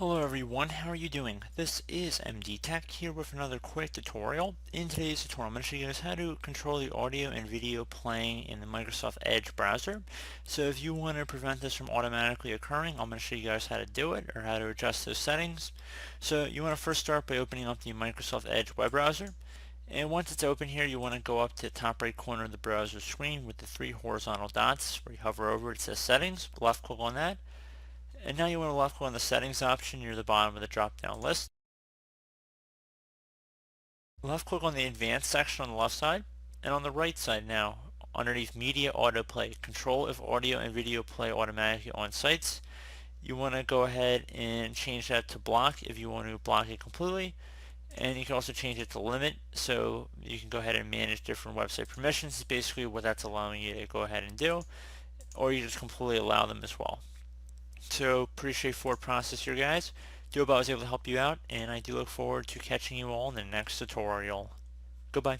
Hello everyone, how are you doing? This is MD Tech here with another quick tutorial. In today's tutorial, I'm going to show you guys how to control the audio and video playing in the Microsoft Edge browser. So if you want to prevent this from automatically occurring, I'm going to show you guys how to do it or how to adjust those settings. So you want to first start by opening up the Microsoft Edge web browser. And once it's open here, you want to go up to the top right corner of the browser screen with the three horizontal dots. Where you hover over it says Settings, left click on that. And now you want to left click on the settings option near the bottom of the drop down list. Left click on the advanced section on the left side, and on the right side now underneath media autoplay, control if audio and video play automatically on sites. You want to go ahead and change that to block if you want to block it completely, and you can also change it to limit, so you can go ahead and manage different website permissions. Is basically what that's allowing you to go ahead and do, or you just completely allow them as well. So pretty straightforward process here, guys. Do hope I was able to help you out, and I do look forward to catching you all in the next tutorial. Goodbye.